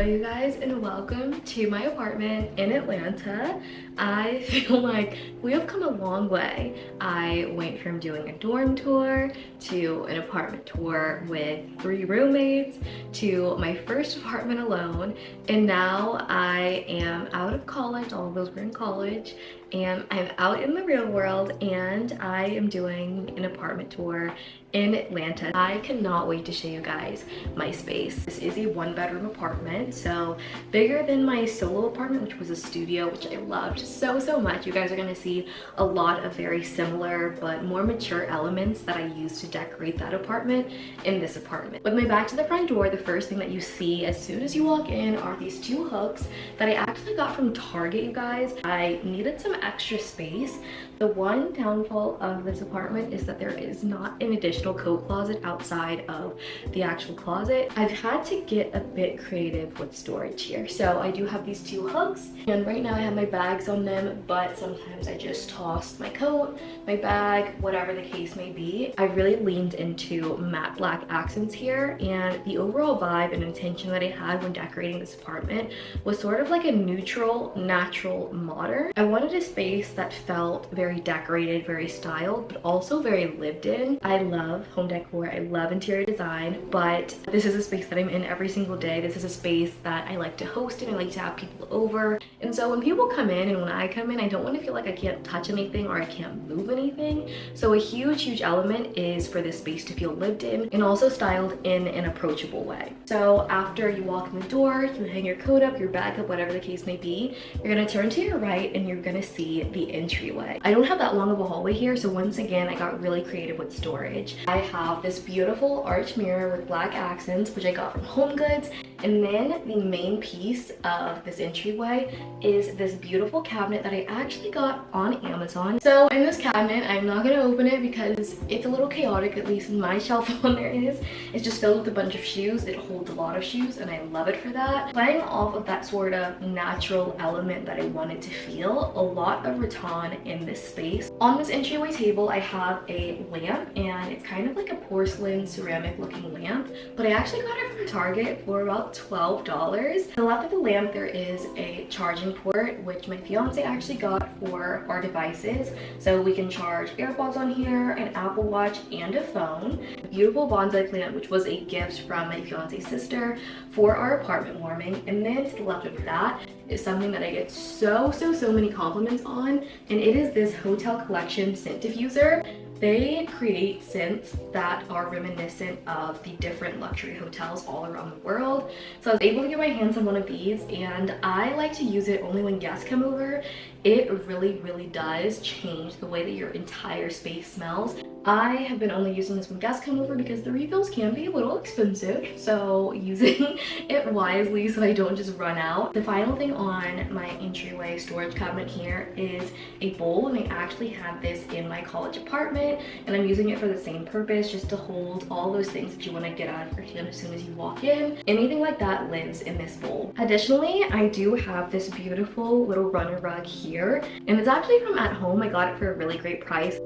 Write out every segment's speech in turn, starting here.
you guys, and welcome to my apartment in Atlanta. I feel like we have come a long way. I went from doing a dorm tour to an apartment tour with 3 roommates to my first apartment alone, and now I am out of college. All of those were in college, and I'm out in the real world, and I am doing an apartment tour in Atlanta. I cannot wait to show you guys my space. This is a 1-bedroom apartment, so bigger than my solo apartment, which was a studio, which I loved so much. You guys are gonna see a lot of very similar but more mature elements that I used to decorate that apartment in this apartment. With my back to the front door, the first thing that you see as soon as you walk in are these 2 hooks that I actually got from Target, you guys. I needed some extra space. The one downfall of this apartment is that there is not an additional coat closet outside of the actual closet. I've had to get a bit creative with storage here. So I do have these 2 hooks, and right now I have my bags on them, but sometimes I just toss my coat, my bag, whatever the case may be. I really leaned into matte black accents here, and the overall vibe and intention that I had when decorating this apartment was sort of like a neutral, natural, modern. I wanted a space that felt very decorated, very styled, but also very lived in. I love home decor, I love interior design, but this is a space that I'm in every single day. This is a space that I like to host in. I like to have people over, and so when people come in and when I come in, I don't want to feel like I can't touch anything or I can't move anything. So a huge element is for this space to feel lived in and also styled in an approachable way. So after you walk in the door, you hang your coat up, your bag up, whatever the case may be, you're gonna turn to your right and you're gonna see the entryway. I don't have that long of a hallway here, so once again I got really creative with storage. I have this beautiful arch mirror with black accents, which I got from HomeGoods, and then the main piece of this entryway is this beautiful cabinet that I actually got on Amazon. So in this cabinet, I'm not gonna open it because it's a little chaotic, at least my shelf on there is. It's just filled with a bunch of shoes. It holds a lot of shoes and I love it for that. Playing off of that sort of natural element that I wanted to feel, a lot of rattan in this space. On this entryway table, I have a lamp, and it's kind of like a porcelain ceramic looking lamp, but I actually got it from Target for about $12. To the left of the lamp, there is a charging port, which my fiance actually got for our devices. So we can charge AirPods on here, an Apple Watch, and a phone. A beautiful bonsai plant, which was a gift from my fiance's sister for our apartment warming. And then to the left of that is something that I get so many compliments on, and it is this Hotel Collection scent diffuser. They create scents that are reminiscent of the different luxury hotels all around the world. So I was able to get my hands on one of these, and I like to use it only when guests come over. It really does change the way that your entire space smells. I have been only using this when guests come over because the refills can be a little expensive, so using it wisely so I don't just run out. The final thing on my entryway storage cabinet here is a bowl, and I actually had this in my college apartment, and I'm using it for the same purpose, just to hold all those things that you want to get out of your hand as soon as you walk in. Anything like that lives in this bowl. Additionally, I do have this beautiful little runner rug here, and it's actually from At Home. I got it for a really great price.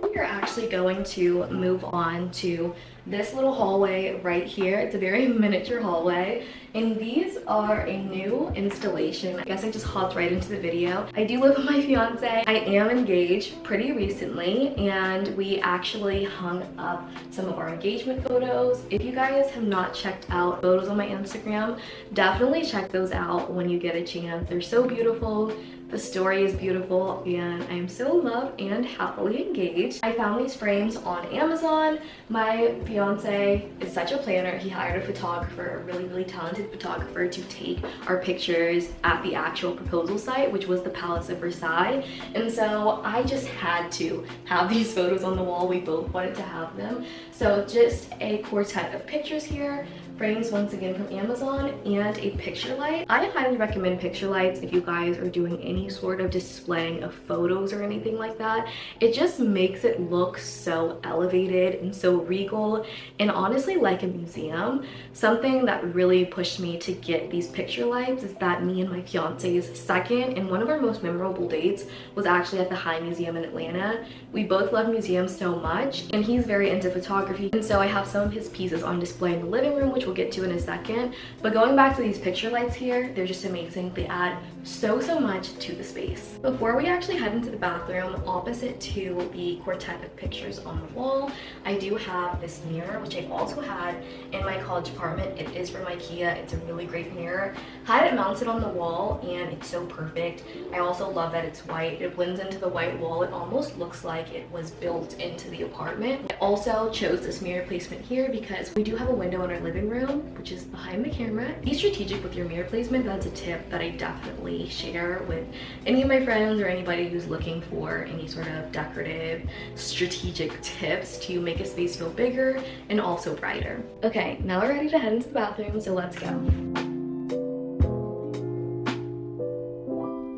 We're actually going to move on to this little hallway right here. It's a very miniature hallway, and these are a new installation. I guess I just hopped right into the video. I do live with my fiance. I am engaged pretty recently, and we actually hung up some of our engagement photos. If you guys have not checked out photos on my Instagram, definitely check those out when you get a chance. They're so beautiful. The story is beautiful, and I'm so in love and happily engaged. I found these frames on Amazon. My fiance is such a planner. He hired a photographer, a really talented photographer, to take our pictures at the actual proposal site, which was the Palace of Versailles. And so I just had to have these photos on the wall. We both wanted to have them. So just a quartet of pictures here. Frames once again from Amazon, and a picture light. I highly recommend picture lights if you guys are doing any sort of displaying of photos or anything like that. It just makes it look so elevated and so regal, and honestly like a museum. Something that really pushed me to get these picture lights is that me and my fiance's second and one of our most memorable dates was actually at the High Museum in Atlanta. We both love museums so much, and he's very into photography photography, and so I have some of his pieces on display in the living room, which we'll get to in a second. But going back to these picture lights here, they're just amazing. They add so much to the space. Before we actually head into the bathroom, opposite to the quartet of pictures on the wall, I do have this mirror, which I also had in my college apartment. It is from IKEA. It's a really great mirror. Had it mounted on the wall, and it's so perfect. I also love that it's white. It blends into the white wall. It almost looks like it was built into the apartment. I also chose this mirror placement here because we do have a window in our living room, which is behind the camera. Be strategic with your mirror placement. That's a tip that I definitely share with any of my friends or anybody who's looking for any sort of decorative strategic tips to make a space feel bigger and also brighter. Okay, now we're ready to head into the bathroom, so let's go.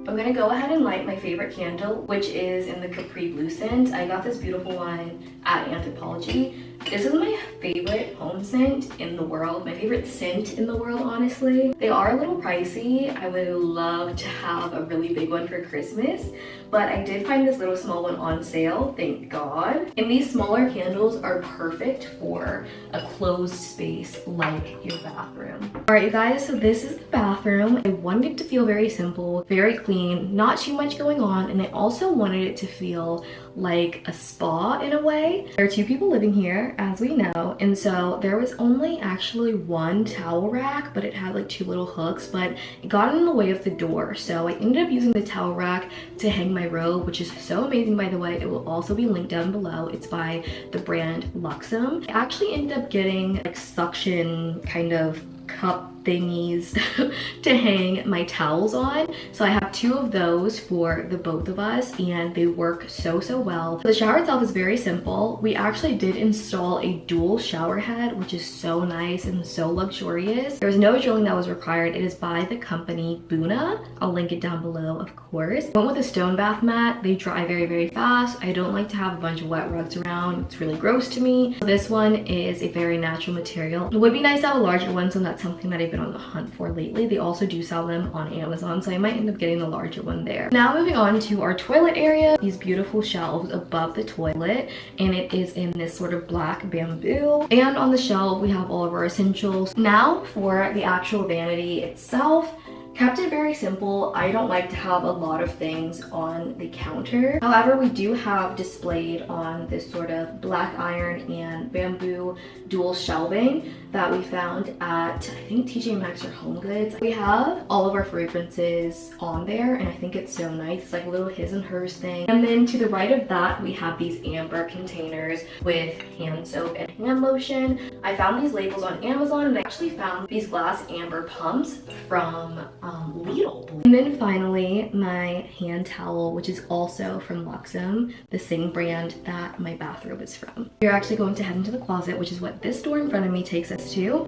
I'm gonna go ahead and light my favorite candle, which is in the Capri Blue scent. I got this beautiful one at Anthropologie. This is my favorite home scent in the world, my favorite scent in the world, honestly. They are a little pricey. I would love to have a really big one for Christmas, but I did find this little small one on sale, thank God. And these smaller candles are perfect for a closed space like your bathroom. All right, you guys, so this is the bathroom. I wanted it to feel very simple, very clean, not too much going on, and I also wanted it to feel like a spa in a way. There are two people living here, as we know, and so there was only actually one towel rack, but it had like two little hooks, but it got in the way of the door, so I ended up using the towel rack to hang my robe, which is so amazing, by the way. It will also be linked down below. It's by the brand Luxem. I actually ended up getting like suction kind of cup thingies to hang my towels on, so I have two of those for the both of us, and they work so well. The shower itself is very simple. We actually did install a dual shower head, which is so nice and so luxurious. There's no drilling that was required. It is by the company Buna. I'll link it down below, of course. Went with a stone bath mat. They dry very fast. I don't like to have a bunch of wet rugs around. It's really gross to me. This one is a very natural material. It would be nice to have a larger one, so that's something that I've been on the hunt for lately. They also do sell them on Amazon, so I might end up getting the larger one there. Now moving on to our toilet area. These beautiful shelves above the toilet, and it is in this sort of black bamboo. And on the shelf we have all of our essentials. Now for the actual vanity itself. Kept it very simple. I don't like to have a lot of things on the counter. However, we do have displayed on this sort of black iron and bamboo dual shelving that we found at, I think, TJ Maxx or Home Goods. We have all of our fragrances on there, and I think it's so nice. It's like a little his and hers thing. And then to the right of that, we have these amber containers with hand soap and hand lotion. I found these labels on Amazon, and I actually found these glass amber pumps from Lidl. And then finally, my hand towel, which is also from Luxem, the same brand that my bathrobe is from. We're actually going to head into the closet, which is what this door in front of me takes us to.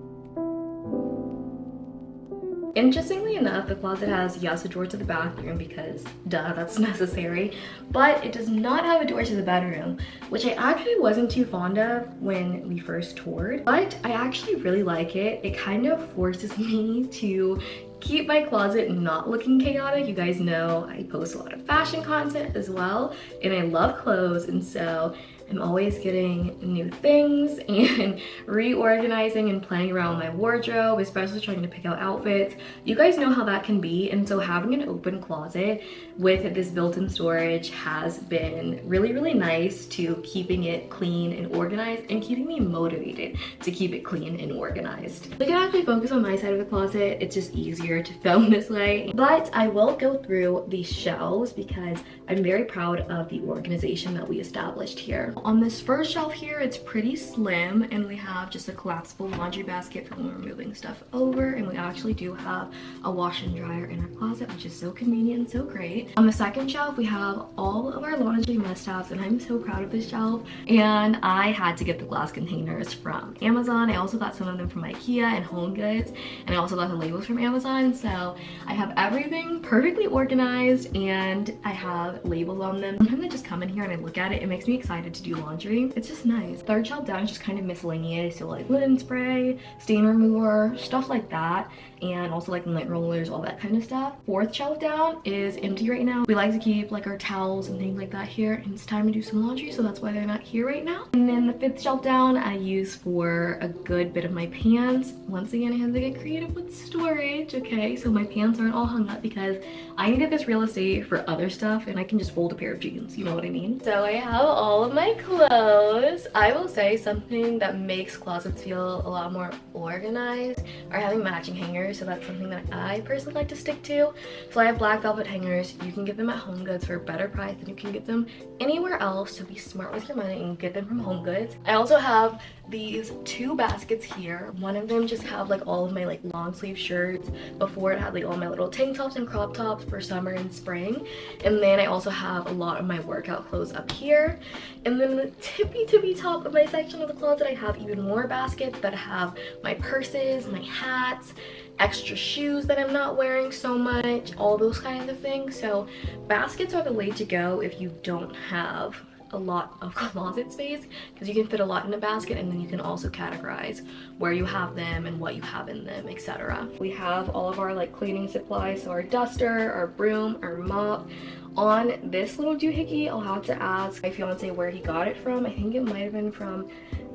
Interestingly enough, the closet has, yes, a door to the bathroom because, duh, that's necessary, but it does not have a door to the bedroom, which I actually wasn't too fond of when we first toured, but I actually really like it. It kind of forces me to keep my closet not looking chaotic. You guys know I post a lot of fashion content as well, and I love clothes, and so I'm always getting new things and reorganizing and playing around with my wardrobe, especially trying to pick out outfits. You guys know how that can be, and so having an open closet with this built-in storage has been really nice to keeping it clean and organized and keeping me motivated to keep it clean and organized. I can actually focus on my side of the closet. It's just easier to film this way, but I will go through these shelves because I'm very proud of the organization that we established here. On this first shelf here, it's pretty slim, and we have just a collapsible laundry basket for when we're moving stuff over, and we actually do have a wash and dryer in our closet, which is so convenient and so great. On the second shelf, we have all of our laundry must-haves, and I'm so proud of this shelf, and I had to get the glass containers from Amazon. I also got some of them from IKEA and Home Goods, and I also got the labels from Amazon, so I have everything perfectly organized, and I have labels on them. Sometimes I just come in here and I look at it. It makes me excited to do do laundry. It's just nice. Third shelf down is just kind of miscellaneous, so like linen spray, stain remover, stuff like that, and also like lint rollers, all that kind of stuff. Fourth shelf down is empty right now. We like to keep like our towels and things like that here, and it's time to do some laundry, so that's why they're not here right now. And then the fifth shelf down I use for a good bit of my pants. Once again, I had to get creative with storage, okay? So my pants aren't all hung up because I needed this real estate for other stuff, and I can just fold a pair of jeans, you know what I mean? So I have all of my clothes. I will say something that makes closets feel a lot more organized are having matching hangers, so that's something that I personally like to stick to. So I have black velvet hangers. You can get them at HomeGoods for a better price than you can get them anywhere else, so be smart with your money and get them from HomeGoods. I also have these two baskets here. One of them just have like all of my like long sleeve shirts. Before it had like all my little tank tops and crop tops for summer and spring. And then I also have a lot of my workout clothes up here. And then the tippy top of my section of the closet, I have even more baskets that have my purses, my hats, extra shoes that I'm not wearing so much, all those kinds of things. So baskets are the way to go if you don't have a lot of closet space, because you can fit a lot in a basket, and then you can also categorize where you have them and what you have in them, etc. We have all of our like cleaning supplies, so our duster, our broom, our mop. On this little doohickey, I'll have to ask my fiance where he got it from. I think it might have been from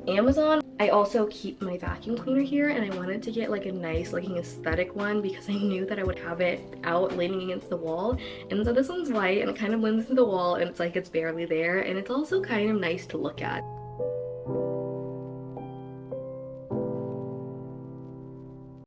Amazon. I also keep my vacuum cleaner here, and I wanted to get like a nice looking aesthetic one because I knew that I would have it out leaning against the wall. And so this one's white and it kind of blends into the wall, and it's like it's barely there, and it's also kind of nice to look at.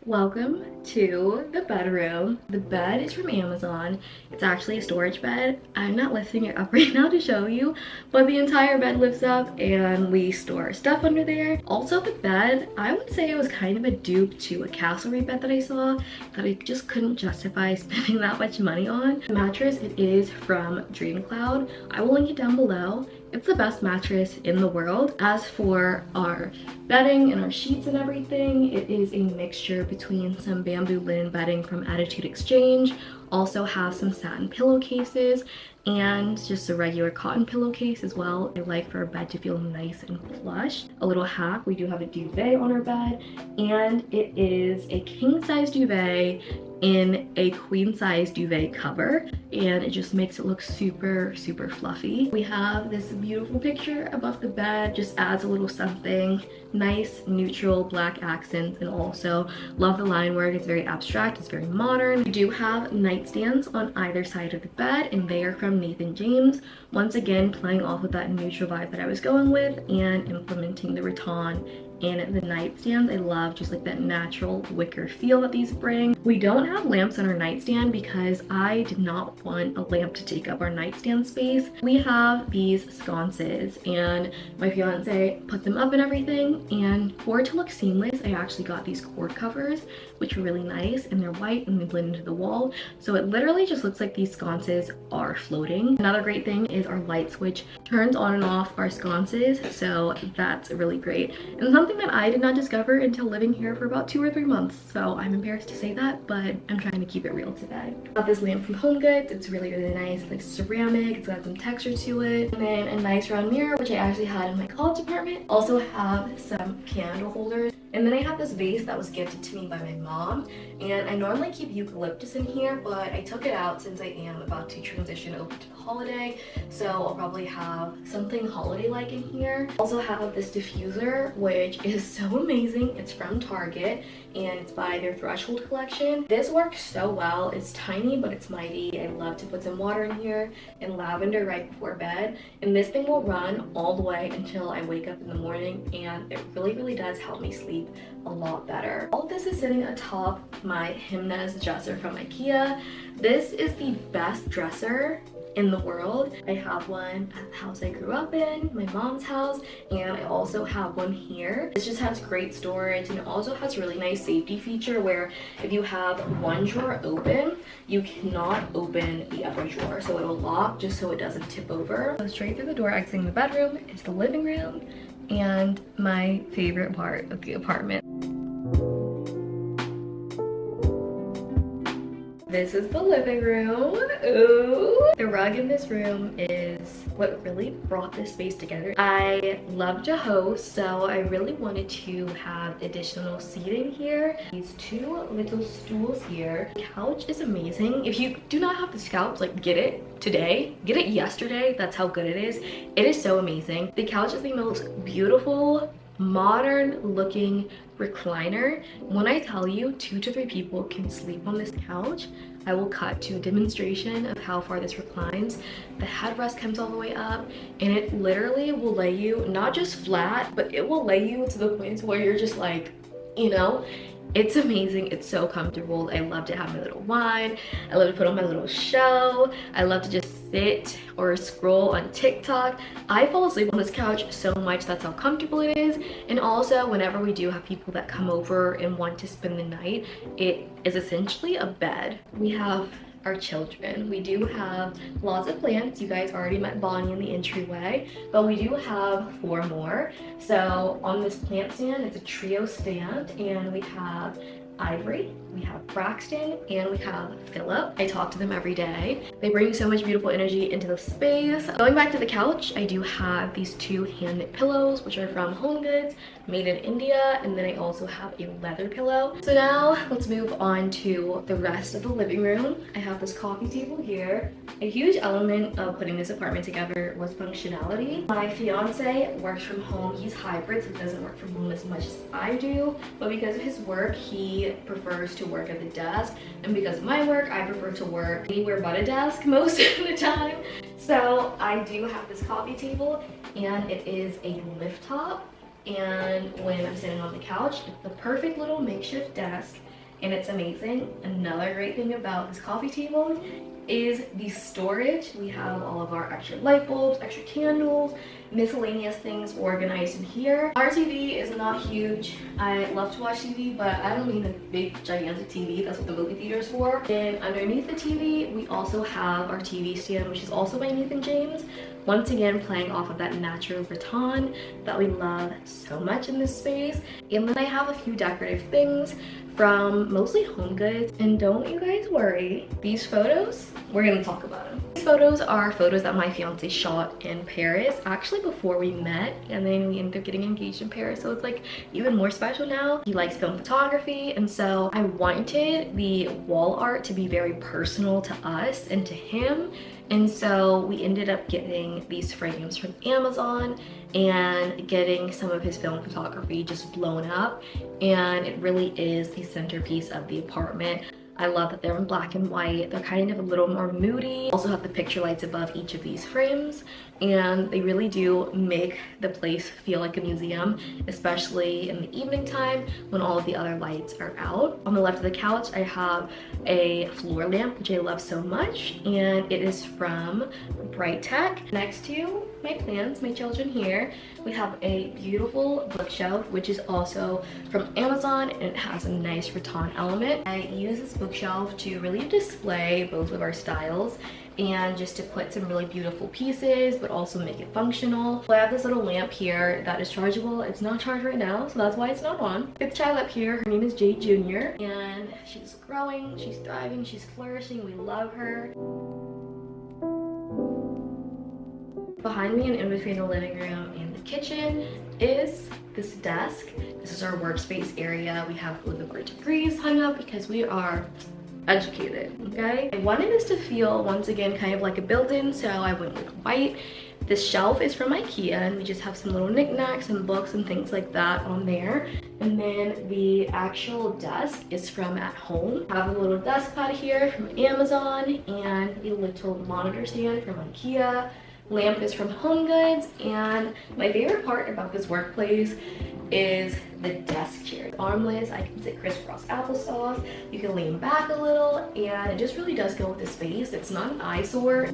Welcome to the bedroom. The bed is from Amazon. It's actually a storage bed. I'm not lifting it up right now to show you, but the entire bed lifts up and we store our stuff under there. Also the bed, I would say it was kind of a dupe to a Castlereagh bed that I saw that I just couldn't justify spending that much money on. The mattress, it is from DreamCloud. I will link it down below. It's the best mattress in the world. As for our bedding and our sheets and everything, it is a mixture between some bamboo linen bedding from Attitude Exchange, also have some satin pillowcases, and just a regular cotton pillowcase as well. I like for our bed to feel nice and plush. A little hack, we do have a duvet on our bed, and it is a king size duvet in a queen size duvet cover, and it just makes it look super fluffy. We have this beautiful picture above the bed, just adds a little something nice, neutral black accents, and also love the line work. It's very abstract, it's very modern. We do have nightstands on either side of the bed, and they are from Nathan James. Once again, playing off with that neutral vibe that I was going with and implementing the rattan in the nightstands. I love just like that natural wicker feel that these bring. We don't have lamps on our nightstand because I did not want a lamp to take up our nightstand space. We have these sconces, and my fiance put them up and everything, and for it to look seamless, I actually got these cord covers, which are really nice, and they're white and they blend into the wall, so it literally just looks like these sconces are floating. Another great thing is our light switch turns on and off our sconces, so that's really great, and something that I did not discover until living here for about 2 or 3 months, so I'm embarrassed to say that, but I'm trying to keep it real today. Got this lamp from HomeGoods. It's really nice. It's like ceramic, it's got some texture to it, and then a nice round mirror, which I actually had in my college apartment. Also have some candle holders, and then I have this vase that was gifted to me by my mom, and I normally keep eucalyptus in here, but I took it out since I am about to transition over to the holiday, so I'll probably have something holiday-like in here. Also have this diffuser, which is so amazing. It's from Target, and it's by their Threshold collection. This works so well. It's tiny, but it's mighty. I love to put some water in here and lavender right before bed, and this thing will run all the way until I wake up in the morning, and it really does help me sleep a lot better. All of this is sitting atop my Himnes dresser from IKEA. This is the best dresser in the world. I have one at the house I grew up in, my mom's house, and I also have one here. This just has great storage, and it also has really nice safety feature where if you have one drawer open, you cannot open the other drawer, so it'll lock just so it doesn't tip over. So straight through the door exiting the bedroom is the living room and my favorite part of the apartment. This is the living room. Ooh. The rug in this room is what really brought this space together. I love to host, so I really wanted to have additional seating here. These two little stools here. The couch is amazing. If you do not have this couch, like, get it today. Get it yesterday. That's how good it is. It is so amazing. The couch is the most beautiful, modern looking recliner. When I tell you 2 to 3 people can sleep on this couch, I will cut to a demonstration of how far this reclines. The headrest comes all the way up, and it literally will lay you not just flat, but it will lay you to the point where you're just like, you know, it's amazing. It's so comfortable. I love to have my little wine. I love to put on my little show. I love to just sit or scroll on TikTok. I fall asleep on this couch so much. That's how comfortable it is. And also, whenever we do have people that come over and want to spend the night, it is essentially a bed. We have our children. We do have lots of plants. You guys already met Bonnie in the entryway, but we do have 4 more. So on this plant stand, it's a trio stand, and we have Ivory, we have Braxton, and we have Philip. I talk to them every day. They bring so much beautiful energy into the space. Going back to the couch, I do have these 2 hand-knit pillows, which are from Home Goods, made in India, and then I also have a leather pillow. So now let's move on to the rest of the living room. I have this coffee table here. A huge element of putting this apartment together was functionality. My fiance works from home. He's hybrid, so he doesn't work from home as much as I do, but because of his work, he prefers to work at the desk, and because of my work, I prefer to work anywhere but a desk most of the time. So I do have this coffee table, and it is a lift top, and when I'm sitting on the couch, it's the perfect little makeshift desk, and it's amazing. Another great thing about this coffee table is the storage. We have all of our extra light bulbs, extra candles, miscellaneous things organized in here. Our TV is not huge. I love to watch TV, but I don't mean a big gigantic TV. That's what the movie theater is for. And underneath the TV, we also have our TV stand, which is also by Nathan James. Once again, playing off of that natural rattan that we love so much in this space. And then I have a few decorative things from mostly Home Goods. And don't you guys worry, these photos, we're gonna talk about them. These photos are photos that my fiance shot in Paris, actually before we met, and then we ended up getting engaged in Paris, so it's like even more special now. He likes film photography, and so I wanted the wall art to be very personal to us and to him. And so we ended up getting these frames from Amazon and getting some of his film photography just blown up, and it really is the centerpiece of the apartment. I love that they're in black and white. They're kind of a little more moody. Also have the picture lights above each of these frames, and they really do make the place feel like a museum, especially in the evening time when all of the other lights are out. On the left of the couch, I have a floor lamp, which I love so much, and it is from Bright Tech. Next to my plants, my children here, we have a beautiful bookshelf, which is also from Amazon, and it has a nice rattan element. I use this bookshelf to really display both of our styles and just to put some really beautiful pieces, but also make it functional. I have this little lamp here that is chargeable. It's not charged right now, so that's why it's not on. 5th child up here, her name is Jade Jr., and she's growing, she's thriving, she's flourishing. We love her. Behind me and in between the living room and the kitchen is this desk. This is our workspace area. We have Living degrees hung up because we are educated, okay? I wanted this to feel, once again, kind of like a built-in, so I went with white. This shelf is from IKEA, and we just have some little knickknacks and books and things like that on there. And then the actual desk is from At Home. I have a little desk pad here from Amazon and a little monitor stand from IKEA. Lamp is from Home Goods, and my favorite part about this workplace is the desk chair. Armless, I can sit crisscross applesauce, you can lean back a little, and it just really does go with the space. It's not an eyesore.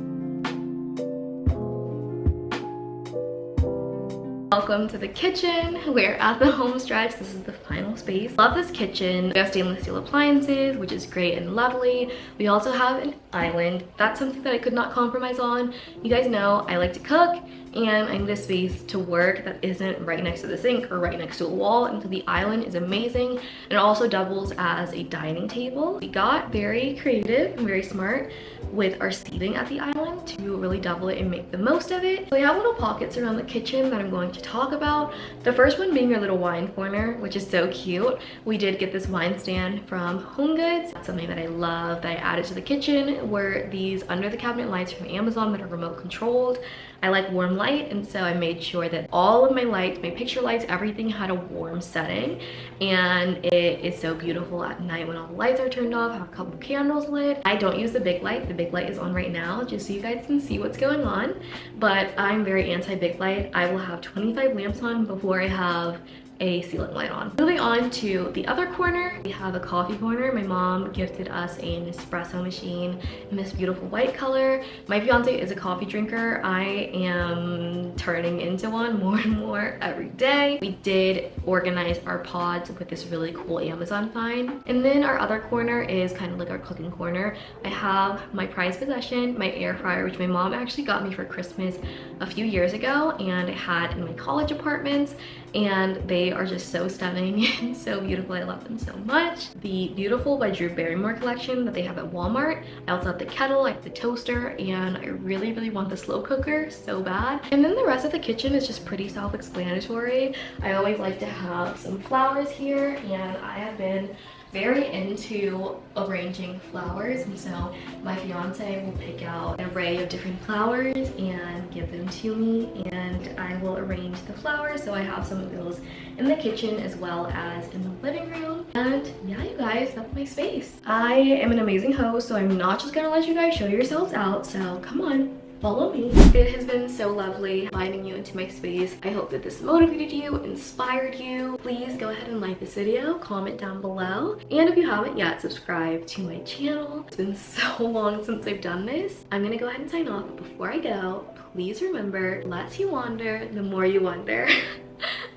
Welcome to the kitchen. We're at the home stretch. This is the final space. Love this kitchen. We have stainless steel appliances, which is great and lovely. We also have an island. That's something that I could not compromise on. You guys know I like to cook, and I need a space to work that isn't right next to the sink or right next to a wall, and so the island is amazing. And it also doubles as a dining table. We got very creative and very smart with our seating at the island to really double it and make the most of it. So we have little pockets around the kitchen that I'm going to talk about. The first one being our little wine corner, which is so cute. We did get this wine stand from Home Goods. That's something that I love that I added to the kitchen, were these under the cabinet lights from Amazon that are remote controlled. I like warm light, and so I made sure that all of my lights, my picture lights, everything had a warm setting, and it is so beautiful at night when all the lights are turned off. I have a couple candles lit. I don't use the big light. The big light is on right now just so you guys can see what's going on, but I'm very anti big light. I will have 25 lamps on before I have a ceiling light on. Moving on to the other corner, we have a coffee corner. My mom gifted us an espresso machine in this beautiful white color. My fiance is a coffee drinker. I am turning into one more and more every day. We did organize our pods with this really cool Amazon find. And then our other corner is kind of like our cooking corner. I have my prized possession, my air fryer, which my mom actually got me for Christmas a few years ago, and I had in my college apartments, and they are just so stunning and so beautiful. I love them so much. The Beautiful by Drew Barrymore collection that they have at Walmart. I also have the kettle, I have the toaster, and I really want the slow cooker so bad. And then the rest of the kitchen is just pretty self-explanatory. I always like to have some flowers here, and I have been very into arranging flowers, and so my fiance will pick out an array of different flowers and give them to me, and I will arrange the flowers. So I have some of those in the kitchen as well as in the living room. And yeah, you guys, that's my space. I am an amazing host, so I'm not just gonna let you guys show yourselves out, so come on, follow me. It has been so lovely inviting you into my space. I hope that this motivated you, inspired you. Please go ahead and like this video, comment down below, and if you haven't yet, subscribe to my channel. It's been so long since I've done this. I'm gonna go ahead and sign off, but before I go, please remember, less you wander, the more you wonder.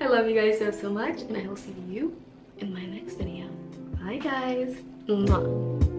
I love you guys so much, and I will see you in my next video. Bye guys. Mwah.